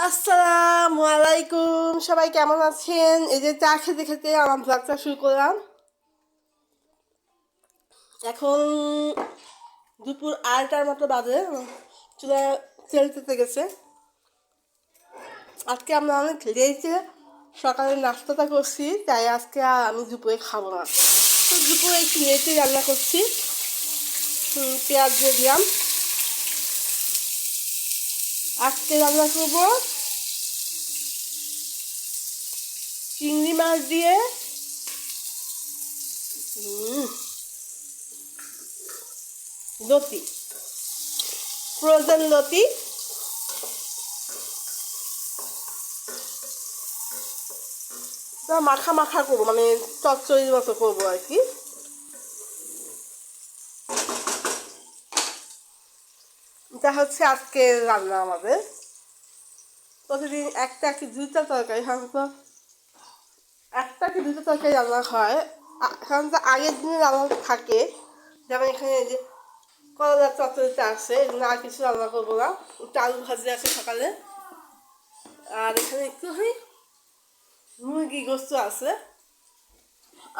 আসসালামু আলাইকুম, সবাই কেমন আছেন? এই যে চা খেতে খেতে আমার ব্লগটা শুরু করলাম। এখন দুপুর 2টার মতো বাজে। চুলা তেল তেতে গেছে। আজকে আমরা অনেক লেটে সকালে নাস্তাটা করছি, তাই আজকে আর আমি দুপুরে খাবো না। তো দুপুরে একটু লেটে রান্না করছি। পেঁয়াজ দিয়ে দিলাম। আজকে রান্না করবো চিংড়ি মাছ দিয়ে লতি, ফ্রোজেন লতি। মাখা মাখা করবো, মানে চচ্চড়ির মতো করবো আর কি। এটা হচ্ছে আজকে রান্না আমাদের। প্রতিদিন একটা কি দুইটা তরকারি, সাধারণত একটা কি দুইটা তরকারি রান্না হয়। সাধারণত আগের দিনে রান্না থাকে। যেমন এখানে যে করলার চচ্চড়িটা আছে, এখানে আর কিছু রান্না করবো না। আলু ভাজি আছে সকালে। আর এখানে একটু মুরগি গোস্ত আছে।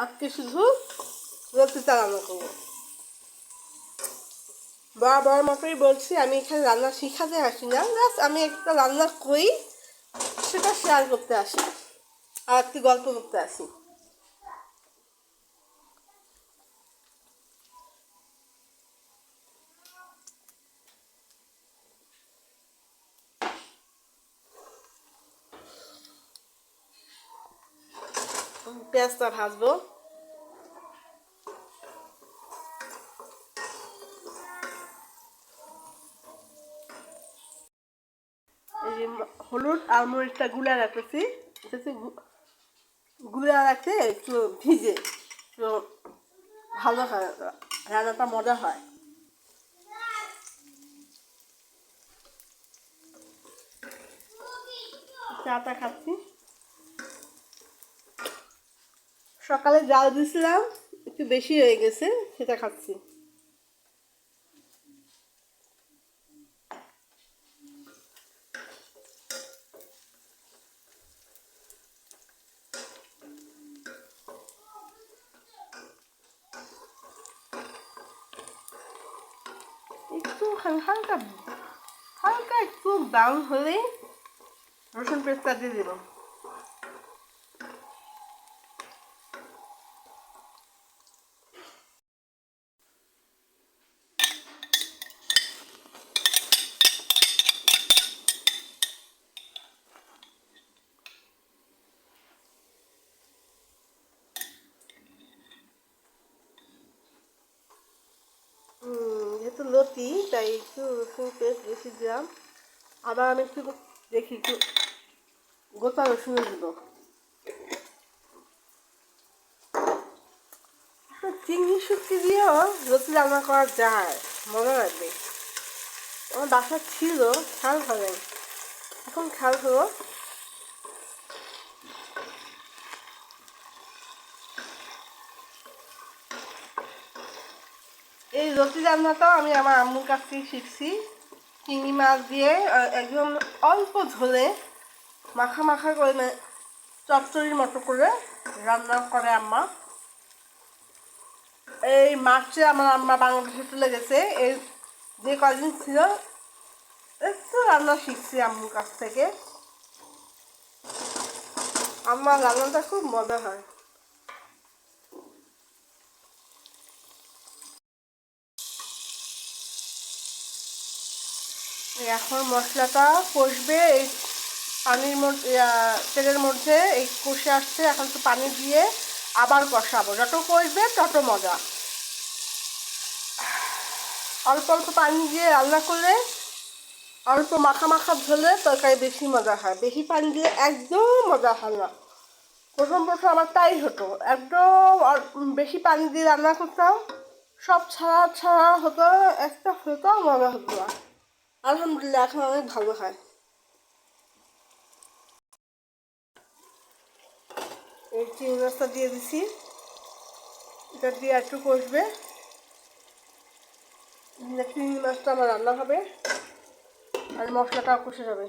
আজকে শুধু রুটিটা রান্না করবো। বরাবর মতোই বলছি, আমি এখানে রান্না শিখাতে আসি না, জাস্ট আমি একটা রান্না করি, সেটা শেয়ার করতে আসি আর একটু গল্প করতে আসি। পেঁয়াজটা ভাজবো। এই যে হলুদ আর মরিচটা গুলা রাখতেছি, গুলা রাখতে একটু ভিজে, তো ভালো হয়, রান্নাটা মজা হয়। চাটা খাচ্ছি। সকালে জাল দিয়েছিলাম, একটু বেশি হয়ে গেছে, সেটা খাচ্ছি। একটু হালকা হালকা একটু ব্রাউন হলেই রসুন পেস্টটা দিয়ে দেবো। যেহেতু লতি, তাই একটু রসুন পেস্ট বেশি দিলাম। আবার আমি একটু দেখি, একটু গোটা রসুন দিব। চিংড়ি শুটকি দিয়েও লতি রান্না করা যায়, মজা লাগবে। আমার বাসা ছিল, খেয়াল করেন, এখন খেয়াল হলো। এই লতি রান্নাটাও আমি আমার আম্মুর কাছ থেকে শিখছি। চিংড়ি মাছ দিয়ে একদম অল্প ঝোলে মাখা মাখা করে, মানে চচ্চড়ির মতো করে রান্না করে আম্মা। এই মার্চে আমার আম্মা বাংলাদেশে চলে গেছে। এই যে কদিন ছিল একটু রান্না শিখছি আম্মুর কাছ থেকে। আম্মার রান্নাটা খুব মজা হয়। এখন মশলাটা কষবে, এই পানির মধ্যে, তেলের মধ্যে এই কষে আসছে। এখন তো পানি দিয়ে আবার কষাবো, যত কষবে তত মজা। অল্প অল্প পানি দিয়ে রান্না করলে, অল্প মাখা মাখা ঝোলে তরকারি বেশি মজা হয়। বেশি পানি দিয়ে একদম মজা হয় না। প্রথম প্রথম আমার তাই হতো, একদম বেশি পানি দিয়ে রান্না করতাম, সব ছাড়া ছাড়া হতো, একটা হতো মজা হতো না। আলহামদুলিল্লাহ এখন অনেক ভালো হয়। এই চিংড়ি মাছটা দিয়ে দিছি, এটা দিয়ে একটু কষবে। চিংড়ি মাছটা আমার রান্না হবে আর মশলাটাও কষে যাবে।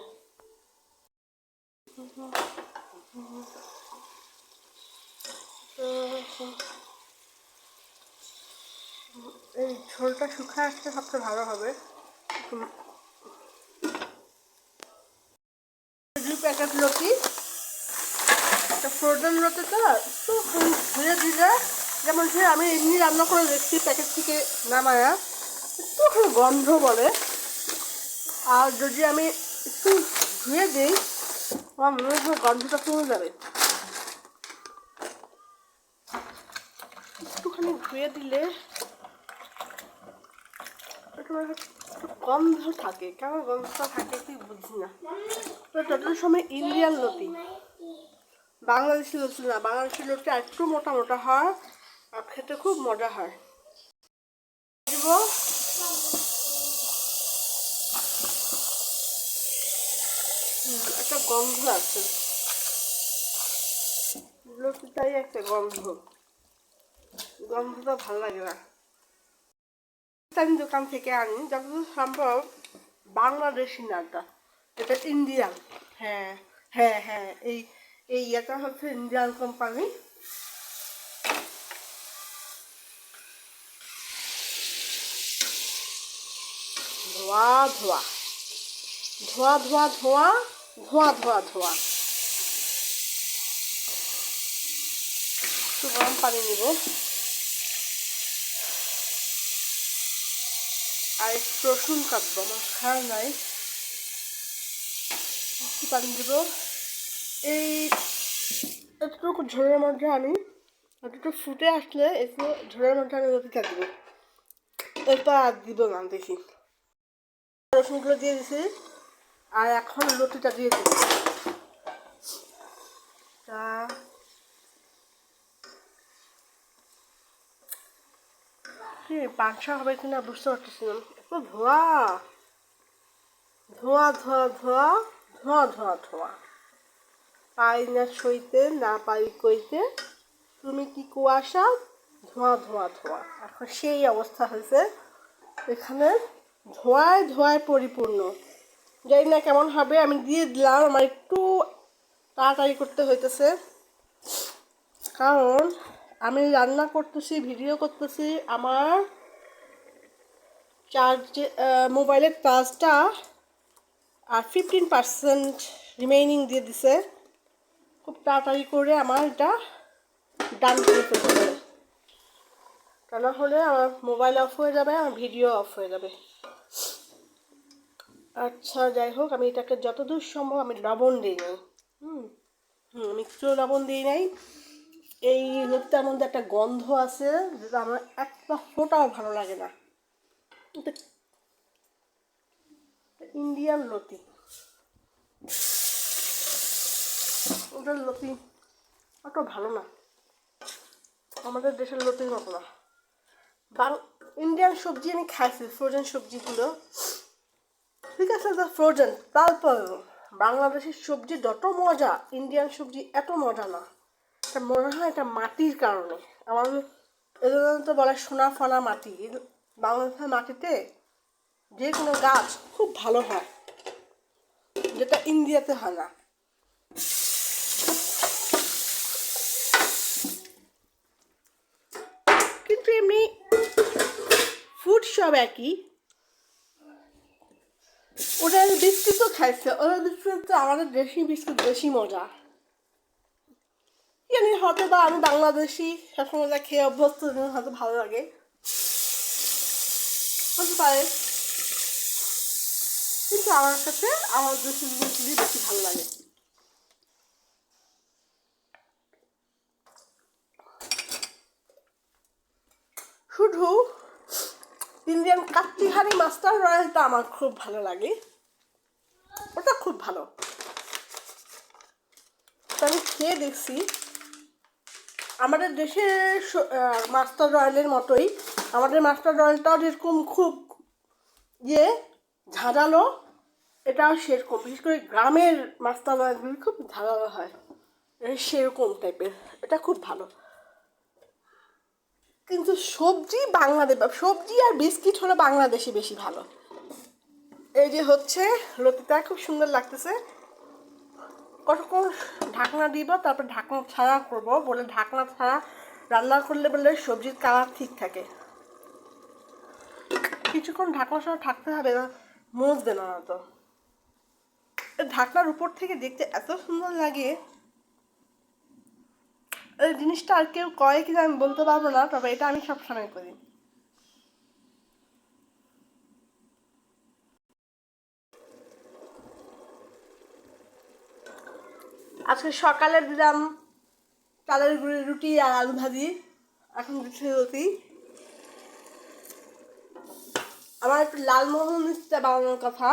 এই ঝোলটা শুকায় আসলে সবচেয়ে ভালো হবে। 2 প্যাকেট লতি, একটা ফ্রোজেন লতি তো একটু ধুয়ে দিলে, যেমন ধরে আমি এমনি রান্না করে দেখছি প্যাকেট থেকে নামায়া, একটুখানি গন্ধ বলে। আর যদি আমি একটু ধুয়ে দিই, আমার মনে হয় গন্ধটা কমে যাবে। একটুখানি ধুয়ে দিলে একটু গন্ধ থাকে, কেমন গন্ধটা থাকে তুই বুঝি না। তো যত সময় ইন্ডিয়ান লতি, বাংলাদেশি লতি না, বাংলাদেশি লতি আর একটু মোটা মোটা হয় আর খেতে খুব মজা হয়। দিব একটা গন্ধ আছে, লতিটাই একটা গন্ধ, গন্ধটা ভালো লাগে না। আমি দোকান থেকে আনি যতদূর সম্ভব বাংলাদেশি নাটা, এটা ইন্ডিয়ান। হ্যাঁ হ্যাঁ হ্যাঁ, এই ইয়েটা হচ্ছে ইন্ডিয়ান কোম্পানি। ধোয়া ধোয়া ধোয়া ধোয়া ধোয়া ধোয়া ধোয়া ধোয়া। একটু গরম পানি নেব আর একটু রসুন কাটবো, আমার খেয়াল নাই। একটু পানি দেব, এই এতটুকু ঝোলের মধ্যে আমি একটু ফুটে আসলে একটু ঝোলের মধ্যে আমি লতিটা দিব, এরপর আর দিব না দেখি। রসুনগুলো দিয়ে দিছি আর এখন লতিটা দিয়ে দিব। তা কি পাঁচশো হবে কিনা বুঝতে পারতেছিলাম। একটু ধোয়া ধোয়া ধোয়া ধোয়া ধোয়া ধোয়া ধোয়া, পাই না সইতে না পাই কইতে, তুমি কি কুয়াশা, ধোঁয়া ধোঁয়া ধোঁয়া। এখন সেই অবস্থা হয়েছে, এখানে ধোঁয়ায় ধোঁয়ায় পরিপূর্ণ। জানি না কেমন হবে, আমি দিয়ে দিলাম। আমার একটু তাড়াতাড়ি করতে হইতেছে, কারণ আমি রান্না করতেছি, ভিডিও করতেছি, আমার চার্জে মোবাইলের চার্জটা আর 15% রিমেইনিং দিয়ে দিছে। খুব তাড়াতাড়ি করে আমার এটা ডান করে ফেলতে হবে, তা না হলে আমার মোবাইল অফ হয়ে যাবে, আমার ভিডিও অফ হয়ে যাবে। আচ্ছা যাই হোক, আমি এটাকে যতদূর সম্ভব আমি লবণ দিই নাই। আমি একটু লবণ দিই নাই। এই লতিটার মধ্যে একটা গন্ধ আছে যেটা আমার একটা ফোঁটাও ভালো লাগে না। এটা ইন্ডিয়ান লতি, ওটার লতি অত ভালো না, আমাদের দেশের লতির মতো না। ইন্ডিয়ান সবজি আমি খাইছি, ফ্রোজেন সবজিগুলো ঠিক আছে, ফ্রোজেন, তারপর বাংলাদেশের সবজি যত মজা, ইন্ডিয়ান সবজি এত মজা না। এটা মনে হয় এটা মাটির কারণে, আমার এজন্য তো বলে সোনা ফনা মাটি। বাংলাদেশের মাটিতে যে কোনো গাছ খুব ভালো হয়, যেটা ইন্ডিয়াতে হয় না। কিন্তু এমনি ফুড সব একই। ওদের বিস্কুটও খাইছে, ওদের বিস্কুট তো আমাদের দেশি বিস্কুট বেশি মজা। জানি হয়তো বা আমি বাংলাদেশি, সবসময় যা খেয়ে অভ্যস্ত, হয়তো ভালো লাগে, হতে পারে। কিন্তু আমার কাছে আমার দেশি জিনিসগুলি বেশি ভালো লাগে। শুধু ইন্ডিয়ান কাচ্চিহারি মাস্টার রয়্যালটা আমার খুব ভালো লাগে, ওটা খুব ভালো। আমি খেয়ে দেখছি, আমাদের দেশের মাস্টার রয়্যালের মতোই আমাদের মাস্টার রয়্যালটাও যেরকম খুব ইয়ে ঝাঁঝালো, এটাও সেরকম। বিশেষ করে গ্রামের মাস্টার রয়্যালগুলি খুব ঝাঁঝালো হয়, সেরকম টাইপের, এটা খুব ভালো। কিন্তু সবজি বাংলাদেশ, সবজি আর বিস্কিট হলো বাংলাদেশি বেশি ভালো। এই যে হচ্ছে লতিটা খুব সুন্দর লাগতেছে, কতক্ষণ ঢাকনা দিব, তারপর ঢাকনা ছাড়া করব, বলে ঢাকনা ছাড়া রান্না করলে বলে সবজির কালার ঠিক থাকে। কিছুক্ষণ ঢাকনা ছাড়া থাকতে হবে, না মজবে না তো। ঢাকনার উপর থেকে দেখতে এত সুন্দর লাগে। এই জিনিসটা আর কেউ করে কিনা আমি বলতে পারবো না, তবে এটা আমি সবসময় করি। আজকে সকালে দিলাম চালের গুঁড়ি রুটি আর আলু ভাজি, এখন দিচ্ছি রুটি। আমার একটু লালমোহন মিষ্টিটা বানানোর কথা,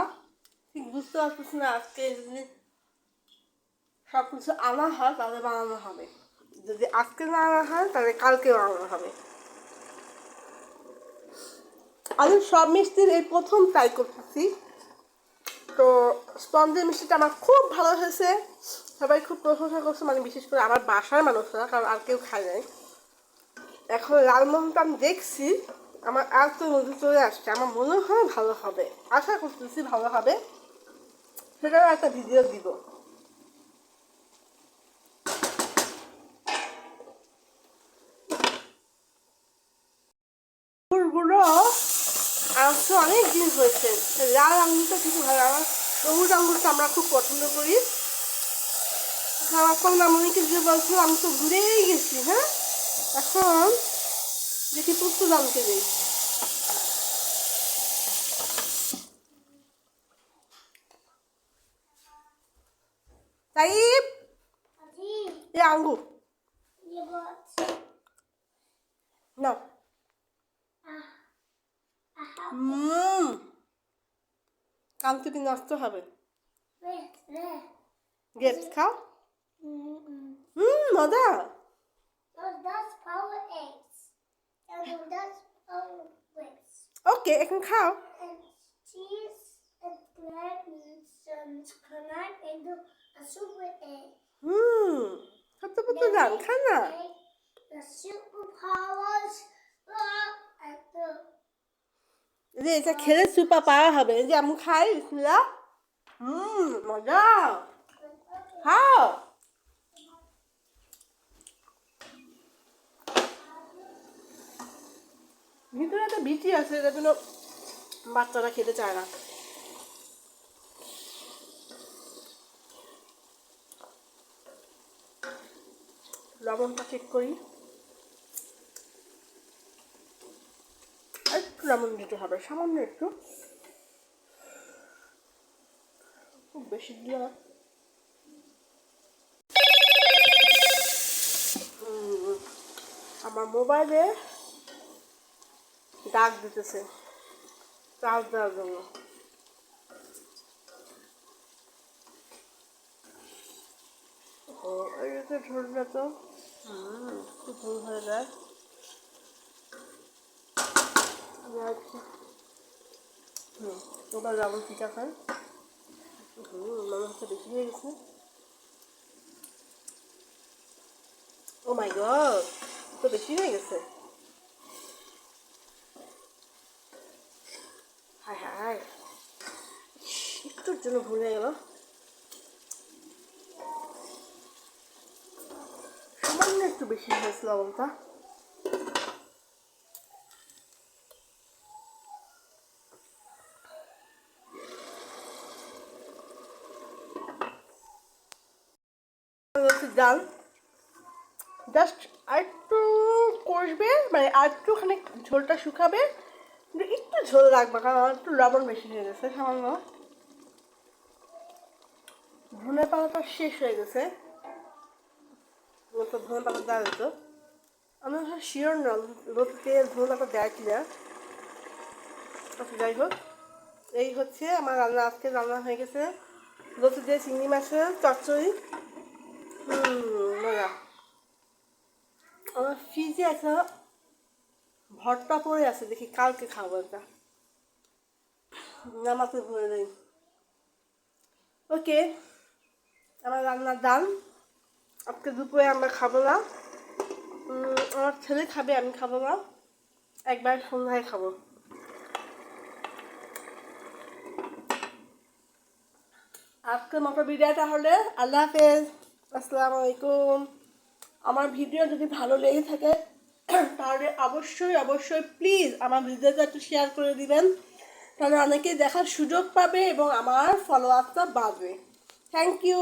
ঠিক বুঝতে পারতেছি না। আজকে যদি সব কিছু আনা হয় তাহলে বানানো হবে, যদি আজকে না আনা হয় তাহলে কালকে বানানো হবে। আমি সব মিষ্টির এই প্রথম ট্রাই করতেছি, তো স্পঞ্জের মিষ্টিটা আমার খুব ভালো হয়েছে, সবাই খুব প্রশংসা করছে, মানে বিশেষ করে আমার বাসার মানুষরা, কারণ আর কেউ খায় নাই। এখন লালমোহনটা আমি দেখছি আমার আর তো মধ্যে চলে আসছে, আমার মনে হয় ভালো হবে, আশা করতেছি ভালো হবে, সেটাও একটা ভিডিও দিব। গুলো আজকে অনেক দিন হয়েছে, লাল আঙুরটা কিছু ভালো, আমার সবুজ আঙুরটা আমরা খুব পছন্দ করি। সারাক্ষণ মামনিকে যে বলছিল আমি তো ঘুরেই গেছি। হ্যাঁ, এখন দেখি পুস্তু দামকে দেই। তাইব এ আঙ্গুর না, কাল থেকে নষ্ট হবে। গ্রেপস খাও, মজা। ওকে, এখন খাও। কত কত দাম, খা না। এটা খেলে সুপার পাওয়া হবে, যে আমি খাই। বিসমিল্লাহ। মজা, খাও। ভিতরে একটা বিচি আছে, এটার জন্য বাচ্চারা খেতে চায় না। লবণটা চেক করি, একটু লবণ দিতে হবে, সামান্য একটু, খুব বেশি দিয়ে না। আমার মোবাইলে ডাক দিতেছে চার্জ দেওয়ার জন্য। ও এটাতে ঝরবে তো, খুব ভুল হয়ে যায়। ওবার লবণ ঠিক আছে, মনে হচ্ছে বেশি হয়ে গেছে। ও মাই গড, তো বেশি হয়ে গেছে। হায় হায়, একটুর জন্য ভুল হয়ে গেল। সামান্য একটু বেশি হয়েছে লবণটা। ডাল জাস্ট আরেকটু কষবে, মানে আরেকটুখানি ঝোলটা শুকাবে, কিন্তু একটু ঝোল রাখবে, কারণ আমার একটু লবণ বেশি হয়ে গেছে সামান্য। ধনে পাতাটা শেষ হয়ে গেছে, তো ধনে পাতা দেওয়া যেত। আমি আসলে শিওর না রোটিতে ধনে পাতা দেয় কিনা। যাই হোক, এই হচ্ছে আমার রান্না, আজকে রান্না হয়ে গেছে রোটি দিয়ে চিংড়ি মাছের চচ্চড়ি। মজা। আমার ফ্রিজে একটা ভর্তা পড়ে আছে, দেখি কালকে খাবো এটা, নামাতে ভরে নেই। ওকে, আমার রান্নার ডাল। আজকে দুপুরে আমরা খাবো না, আমার ছেলে খাবে, আমি খাবো না, একবার সন্ধ্যায় খাবো। আজকের মতো বিদায় তাহলে, আল্লাহ হাফেজ, আসসালামু আলাইকুম। আমার ভিডিও যদি ভালো লেগে থাকে তাহলে অবশ্যই অবশ্যই প্লিজ আমার ভিডিওটা একটু শেয়ার করে দিবেন, তাহলে অনেকেই দেখার সুযোগ পাবে এবং আমার ফলোয়ারটা বাড়বে। Thank you.